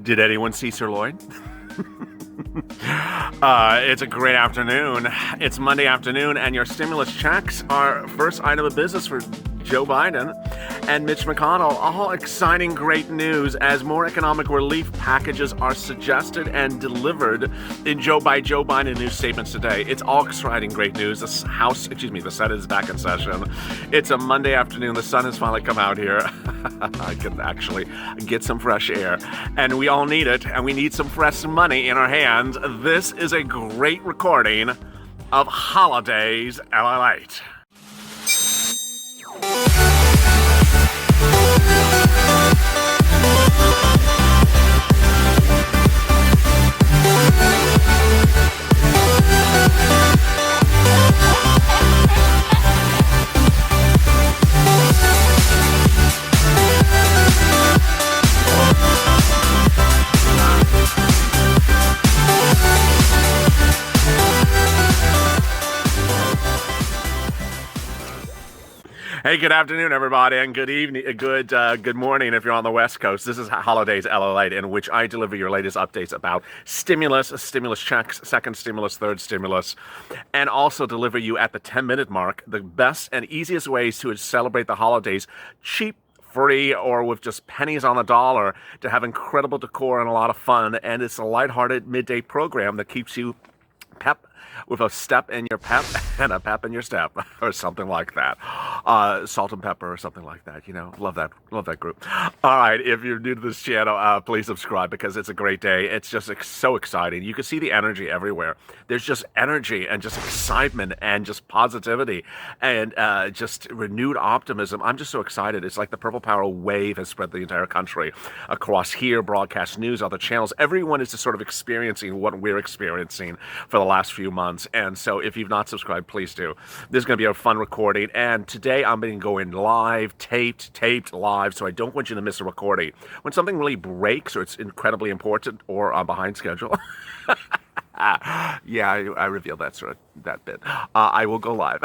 Did anyone see Sir Lloyd? It's a great afternoon. It's Monday afternoon, and your stimulus checks are first item of business for Joe Biden and Mitch McConnell. All exciting, great news as more economic relief packages are suggested and delivered in Joe Biden news statements today. It's all exciting, great news. The Senate is back in session. It's a Monday afternoon. The sun has finally come out here. I can actually get some fresh air, and we all need it, and we need some fresh money in our hands. This is a great recording of Holidays LALATE. Hey, good afternoon, everybody, and good evening, good morning if you're on the West Coast. This is Holidays LALATE, in which I deliver your latest updates about stimulus checks, second stimulus, third stimulus, and also deliver you at the 10-minute mark the best and easiest ways to celebrate the holidays, cheap, free, or with just pennies on the dollar, to have incredible decor and a lot of fun. And it's a lighthearted midday program that keeps you pep, with a step in your pep and a pep in your step, or something like that. Salt and pepper or something like that. You know, love that group. All right, if you're new to this channel, please subscribe, because it's a great day. It's just so exciting. You can see the energy everywhere. There's just energy and just excitement and just positivity and just renewed optimism. I'm just so excited. It's like the Purple Power wave has spread the entire country across here, broadcast news, other channels. Everyone is just sort of experiencing what we're experiencing for the last few months. And so if you've not subscribed, please do. This is going to be a fun recording. And today I'm going to go in live, taped live, so I don't want you to miss a recording. When something really breaks, or it's incredibly important, or I'm behind schedule, yeah, I revealed that bit. I will go live.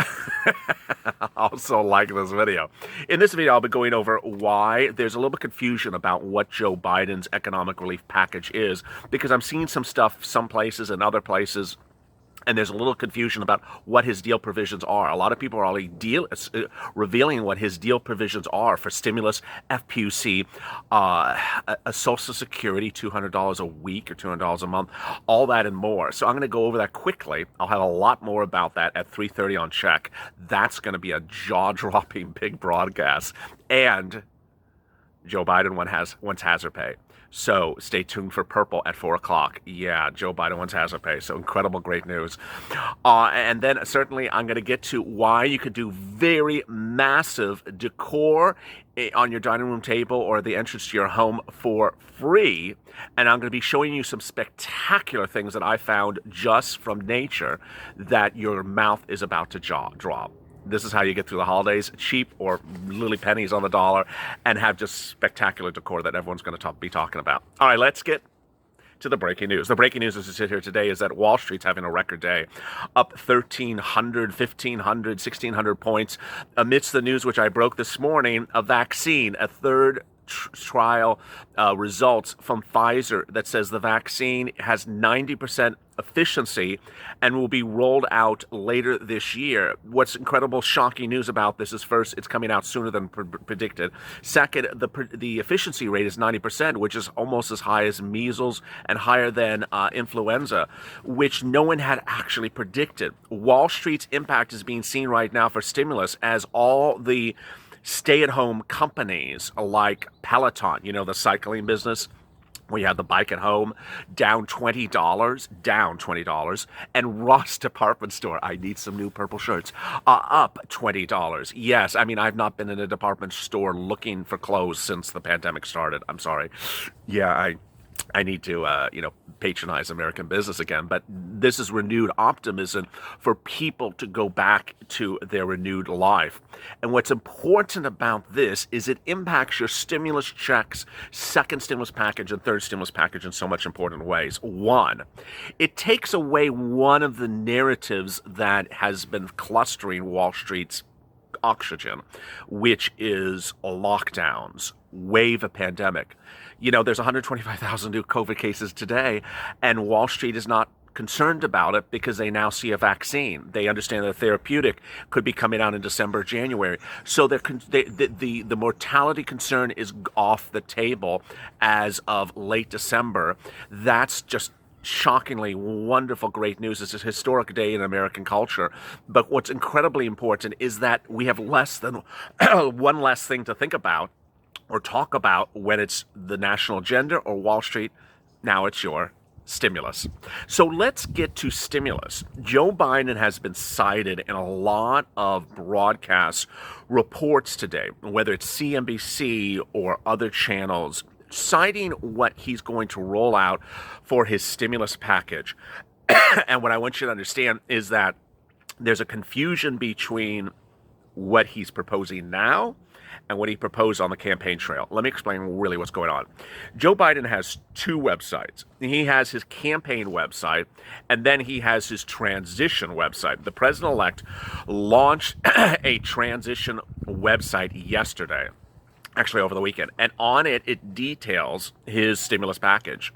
Also, like this video. In this video, I'll be going over why there's a little bit of confusion about what Joe Biden's economic relief package is, because I'm seeing some stuff some places and other places, and there's a little confusion about what his deal provisions are. A lot of people are already revealing what his deal provisions are for stimulus, FPUC, a Social Security, $200 a week or $200 a month, all that and more. So I'm going to go over that quickly. I'll have a lot more about that at 3:30 on Check. That's going to be a jaw-dropping big broadcast. And Joe Biden wants hazard pay. So stay tuned for Purple at 4 o'clock. Yeah, Joe Biden wants hazard pay. So incredible, great news. And then certainly I'm going to get to why you could do very massive decor on your dining room table or the entrance to your home for free. And I'm going to be showing you some spectacular things that I found just from nature that your mouth is about to drop. This is how you get through the holidays, cheap or literally pennies on the dollar, and have just spectacular decor that everyone's going to be talking about. All right, let's get to the breaking news. The breaking news as we sit here today is that Wall Street's having a record day, up 1,300, 1,500, 1,600 points amidst the news which I broke this morning, a vaccine, a third trial results from Pfizer that says the vaccine has 90% efficiency and will be rolled out later this year. What's incredible, shocking news about this is, first, it's coming out sooner than predicted. Second, the efficiency rate is 90%, which is almost as high as measles and higher than influenza, which no one had actually predicted. Wall Street's impact is being seen right now for stimulus as all the stay-at-home companies like Peloton, you know, the cycling business, where you have the bike at home, down $20, and Ross Department Store, I need some new purple shirts, up $20. Yes, I mean, I've not been in a department store looking for clothes since the pandemic started. I'm sorry. Yeah, I need to, patronize American business again. But this is renewed optimism for people to go back to their renewed life. And what's important about this is it impacts your stimulus checks, second stimulus package, and third stimulus package in so much important ways. One, it takes away one of the narratives that has been clustering Wall Street's oxygen, which is lockdowns, wave of pandemic. There's 125,000 new COVID cases today, and Wall Street is not concerned about it because they now see a vaccine. They understand that a therapeutic could be coming out in December, January. So the mortality concern is off the table as of late December. That's just shockingly wonderful, great news. It's a historic day in American culture. But what's incredibly important is that we have less than one less thing to think about or talk about when it's the national agenda or Wall Street. Now it's your stimulus. So let's get to stimulus. Joe Biden has been cited in a lot of broadcast reports today, whether it's CNBC or other channels, citing what he's going to roll out for his stimulus package. And what I want you to understand is that there's a confusion between what he's proposing now and what he proposed on the campaign trail. Let me explain really what's going on. Joe Biden has two websites. He has his campaign website, and then he has his transition website. The president-elect launched a transition website yesterday, actually over the weekend, and on it, it details his stimulus package.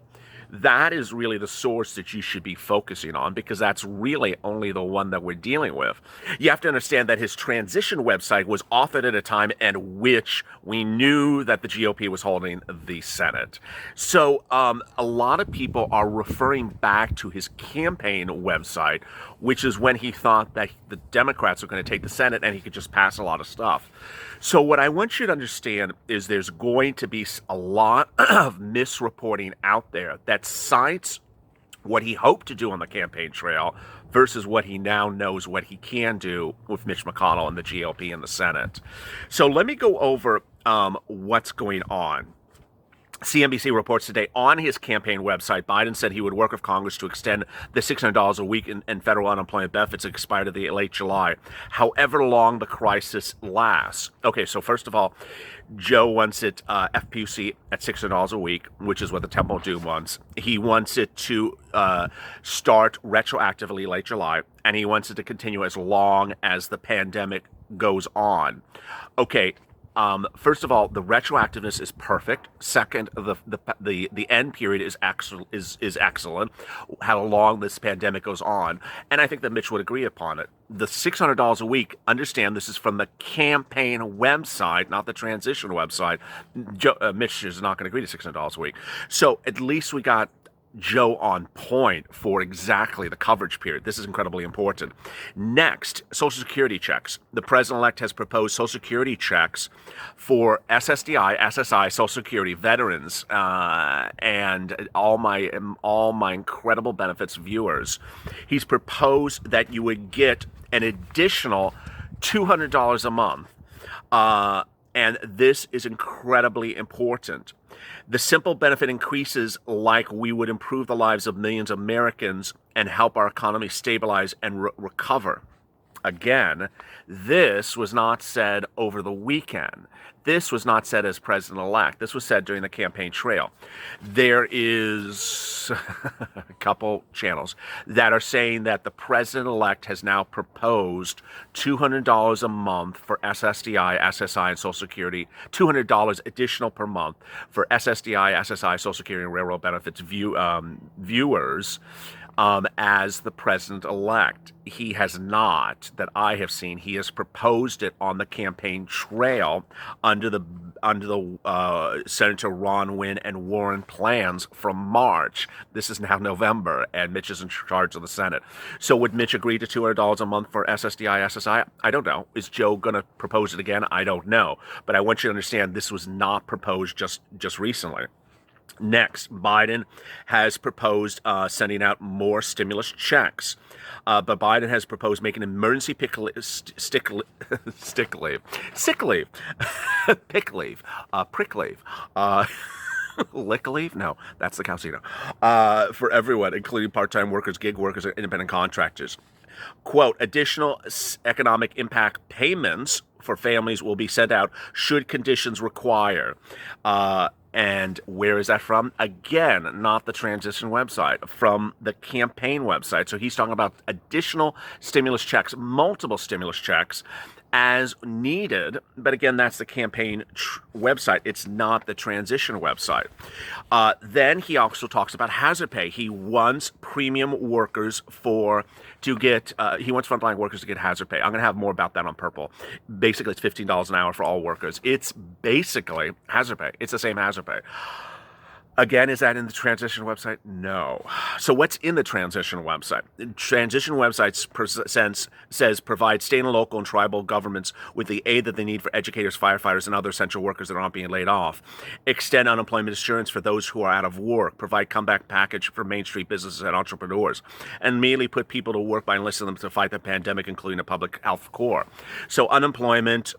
That is really the source that you should be focusing on, because that's really only the one that we're dealing with. You have to understand that his transition website was authored at a time in which we knew that the GOP was holding the Senate. So a lot of people are referring back to his campaign website, which is when he thought that the Democrats were going to take the Senate and he could just pass a lot of stuff. So what I want you to understand is there's going to be a lot of misreporting out there that cites what he hoped to do on the campaign trail versus what he now knows what he can do with Mitch McConnell and the GOP in the Senate. So let me go over what's going on. CNBC reports today on his campaign website, Biden said he would work with Congress to extend the $600 a week in federal unemployment benefits that expired in late July, however long the crisis lasts. Okay, so first of all, Joe wants it FPUC at $600 a week, which is what the Temple Doom wants. He wants it to start retroactively late July, and he wants it to continue as long as the pandemic goes on. Okay. First of all, the retroactiveness is perfect. Second, the end period is excellent. How long this pandemic goes on, and I think that Mitch would agree upon it. The $600 a week. Understand this is from the campaign website, not the transition website. Mitch is not going to agree to $600 a week. So at least we got Joe on point for exactly the coverage period. This is incredibly important. Next, Social Security checks. The president-elect has proposed Social Security checks for SSDI, SSI, Social Security, veterans, and all my incredible benefits viewers. He's proposed that you would get an additional $200 a month. And this is incredibly important. The simple benefit increases like we would improve the lives of millions of Americans and help our economy stabilize and recover. Again, this was not said over the weekend. This was not said as president-elect. This was said during the campaign trail. There is a couple channels that are saying that the president-elect has now proposed $200 a month for SSDI, SSI, and Social Security, $200 additional per month for SSDI, SSI, Social Security, and railroad benefits viewers. As the president-elect. He has not, that I have seen. He has proposed it on the campaign trail under the Senator Ron Wynn and Warren plans from March. This is now November, and Mitch is in charge of the Senate. So would Mitch agree to $200 a month for SSDI, SSI? I don't know. Is Joe going to propose it again? I don't know. But I want you to understand this was not proposed just recently. Next, Biden has proposed sending out more stimulus checks. But Biden has proposed making emergency sick leave, prick leave, lick leave? No, that's the Calcino. For everyone, including part-time workers, gig workers, and independent contractors. Quote, additional economic impact payments for families will be sent out should conditions require. And where is that from? Again, not the transition website, from the campaign website. So he's talking about additional stimulus checks, multiple stimulus checks, as needed. But again, that's the campaign website. It's not the transition website. Then he also talks about hazard pay. He wants premium workers he wants frontline workers to get hazard pay. I'm going to have more about that on Purple. Basically, it's $15 an hour for all workers. It's basically hazard pay. It's the same hazard pay. Again, is that in the transition website? No. So what's in the transition website? The transition website says provide state and local and tribal governments with the aid that they need for educators, firefighters, and other essential workers that aren't being laid off. Extend unemployment insurance for those who are out of work. Provide comeback package for Main Street businesses and entrepreneurs. And immediately put people to work by enlisting them to fight the pandemic, including the public health corps. So unemployment,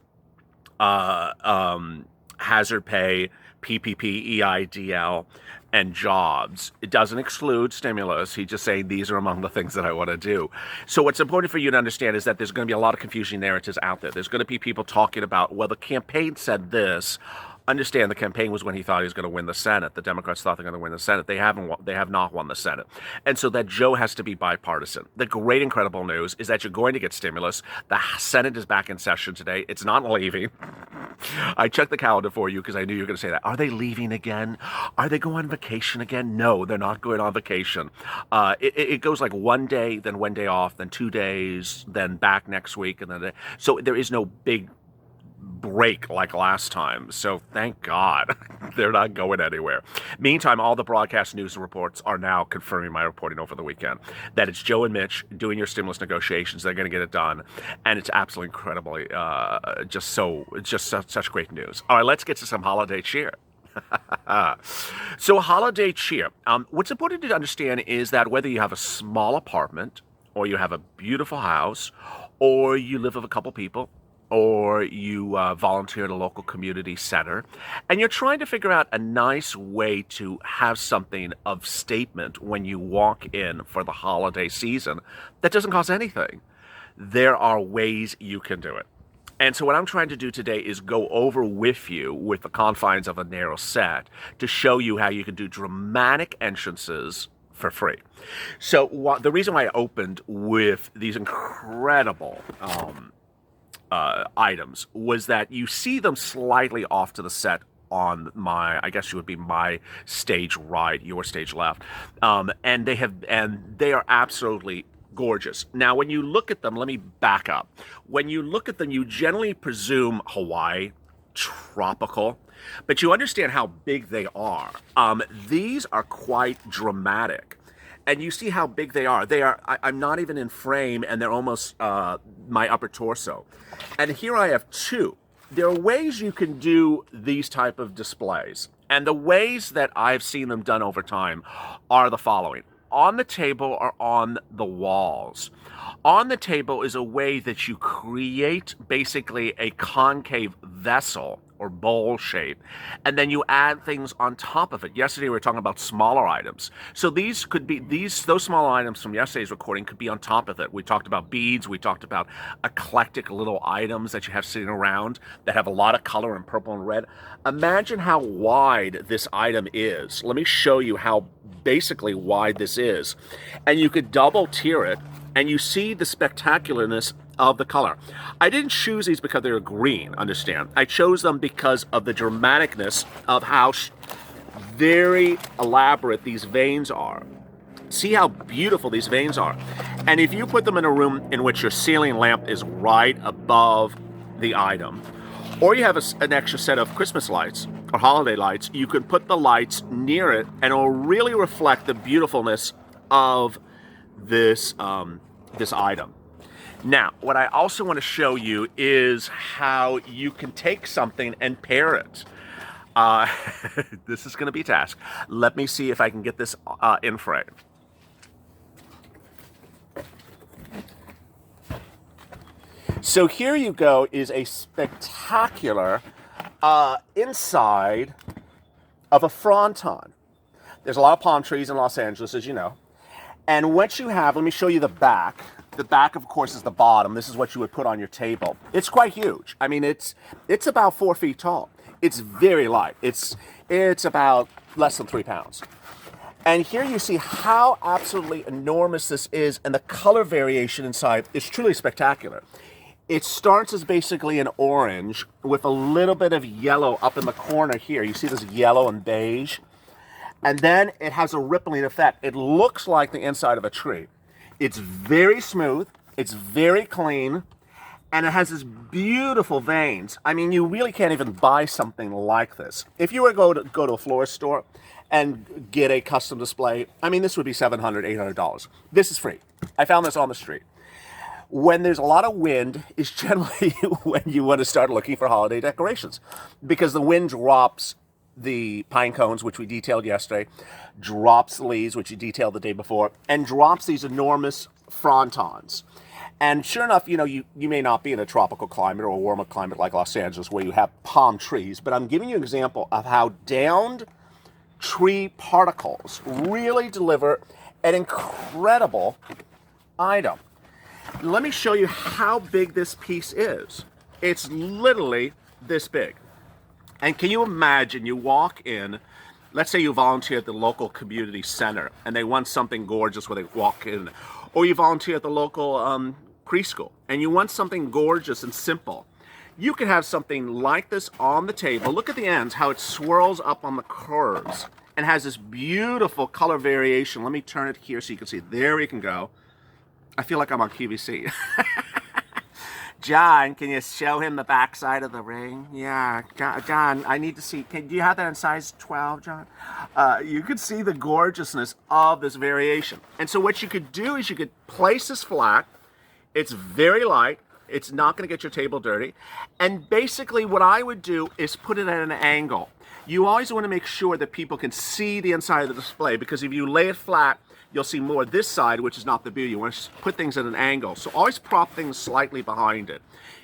hazard pay, PPP, EIDL, and jobs. It doesn't exclude stimulus. He's just saying these are among the things that I want to do. So what's important for you to understand is that there's going to be a lot of confusing narratives out there. There's going to be people talking about, well, the campaign said this. Understand, the campaign was when he thought he was going to win the Senate. The Democrats thought they're going to win the Senate. They have not won the Senate. And so that Joe has to be bipartisan. The great, incredible news is that you're going to get stimulus. The Senate is back in session today. It's not leaving. I checked the calendar for you because I knew you were going to say that. Are they leaving again? Are they going on vacation again? No, they're not going on vacation. It goes like one day, then one day off, then 2 days, then back next week. So there is no big break like last time. So thank God they're not going anywhere. Meantime, all the broadcast news reports are now confirming my reporting over the weekend that it's Joe and Mitch doing your stimulus negotiations. They're going to get it done. And it's absolutely incredibly, such great news. All right, let's get to some holiday cheer. So holiday cheer. What's important to understand is that whether you have a small apartment or you have a beautiful house or you live with a couple people, or you volunteer at a local community center, and you're trying to figure out a nice way to have something of statement when you walk in for the holiday season that doesn't cost anything, there are ways you can do it. And so what I'm trying to do today is go over with you, with the confines of a narrow set, to show you how you can do dramatic entrances for free. So the reason why I opened with these incredible items was that you see them slightly off to the set on I guess you would be my stage right, your stage left, and they are absolutely gorgeous. Now, when you look at them, let me back up. When you look at them, you generally presume Hawaii, tropical, but you understand how big they are. These are quite dramatic. And you see how big they are. I'm not even in frame, and they're almost my upper torso. And here I have two. There are ways you can do these type of displays. And the ways that I've seen them done over time are the following. On the table or on the walls. On the table is a way that you create basically a concave vessel or bowl shape, and then you add things on top of it. Yesterday we were talking about smaller items. So those smaller items from yesterday's recording could be on top of it. We talked about beads, we talked about eclectic little items that you have sitting around that have a lot of color in purple and red. Imagine how wide this item is. Let me show you how basically wide this is. And you could double tier it, and you see the spectacularness of the color. I didn't choose these because they were green, understand. I chose them because of the dramaticness of how very elaborate these veins are. See how beautiful these veins are. And if you put them in a room in which your ceiling lamp is right above the item, or you have an extra set of Christmas lights or holiday lights, you could put the lights near it and it will really reflect the beautifulness of this item. Now, what I also want to show you is how you can take something and pair it. This is going to be a task. Let me see if I can get this in frame. So here you go is a spectacular inside of a fronton. There's a lot of palm trees in Los Angeles, as you know. And what you have, let me show you the back. The back, of course, is the bottom. This is what you would put on your table. It's quite huge. I mean, it's about 4 feet tall. It's very light. It's about less than 3 pounds. And here you see how absolutely enormous this is, and the color variation inside is truly spectacular. It starts as basically an orange with a little bit of yellow up in the corner here. You see this yellow and beige? And then it has a rippling effect. It looks like the inside of a tree. It's very smooth, it's very clean, and it has this beautiful veins. I mean, you really can't even buy something like this. If you were to go to a florist store and get a custom display, I mean, this would be $700, $800. This is free. I found this on the street. When there's a lot of wind is generally when you want to start looking for holiday decorations, because the wind drops the pine cones, which we detailed yesterday, drops the leaves, which you detailed the day before, and drops these enormous frontons. And sure enough, you know, you may not be in a tropical climate or a warmer climate like Los Angeles where you have palm trees, but I'm giving you an example of how downed tree particles really deliver an incredible item. Let me show you how big this piece is. It's literally this big. And can you imagine, you walk in, let's say you volunteer at the local community center and they want something gorgeous where they walk in, or you volunteer at the local preschool and you want something gorgeous and simple. You can have something like this on the table. Look at the ends, how it swirls up on the curves and has this beautiful color variation. Let me turn it here so you can see. There we can go. I feel like I'm on QVC. John, can you show him the backside of the ring? Yeah, John, I need to see. Do you have that in size 12, John? You could see the gorgeousness of this variation. And so what you could do is you could place this flat. It's very light. It's not going to get your table dirty. And basically what I would do is put it at an angle. You always want to make sure that people can see the inside of the display, because if you lay it flat, you'll see more this side, which is not the beauty. You want to put things at an angle. So always prop things slightly behind it.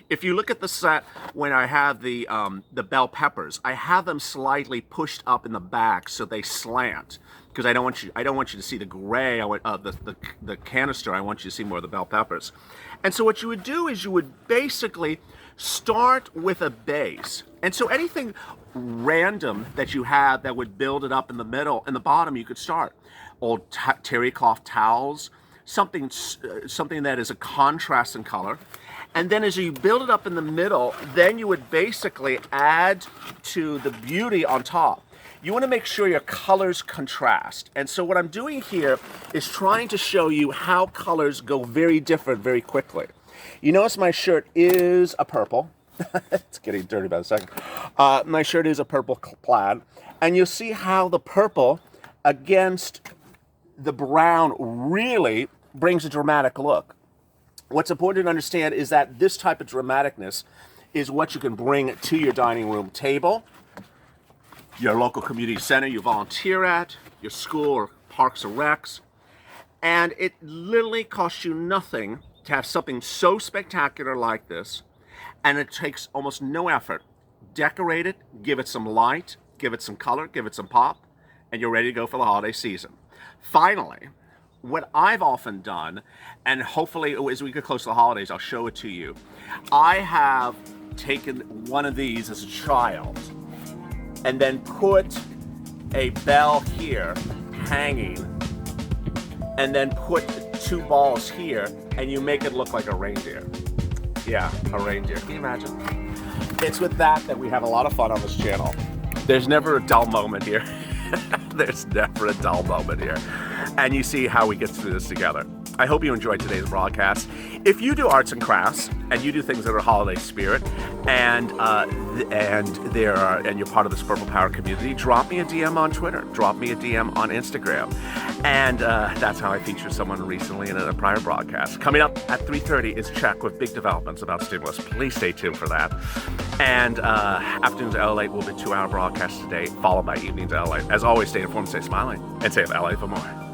If you look at the set when I have the bell peppers, I have them slightly pushed up in the back so they slant, because I don't want you to see the gray. I want the canister. I want you to see more of the bell peppers. And so what you would do is you would basically start with a base. And so anything random that you have that would build it up in the middle and the bottom, you could start. Old terry cloth towels, something that is a contrast in color. And then as you build it up in the middle, then you would basically add to the beauty on top. You want to make sure your colors contrast. And so what I'm doing here is trying to show you how colors go very different very quickly. You notice my shirt is a purple. It's getting dirty by the second. My shirt is a purple plaid. And you'll see how the purple against the brown really brings a dramatic look. What's important to understand is that this type of dramaticness is what you can bring to your dining room table, your local community center you volunteer at, your school or parks or recs, and it literally costs you nothing to have something so spectacular like this, and it takes almost no effort. Decorate it, give it some light, give it some color, give it some pop, and you're ready to go for the holiday season. Finally, what I've often done, and hopefully as we get close to the holidays, I'll show it to you. I have taken one of these as a child and then put a bell here hanging and then put two balls here, and you make it look like a reindeer. Yeah, a reindeer. Can you imagine? It's with that we have a lot of fun on this channel. There's never a dull moment here. There's never a dull moment here. And you see how we get through this together. I hope you enjoyed today's broadcast. If you do arts and crafts and you do things that are holiday spirit, and you're part of this Purple Power community, drop me a DM on Twitter, drop me a DM on Instagram, and that's how I featured someone recently in a prior broadcast. Coming up at 3:30 is Check with big developments about stimulus. Please stay tuned for that. And Afternoons at LALATE will be a 2-hour broadcast today, followed by Evenings at LALATE. As always, stay informed, stay smiling, and save LA for more.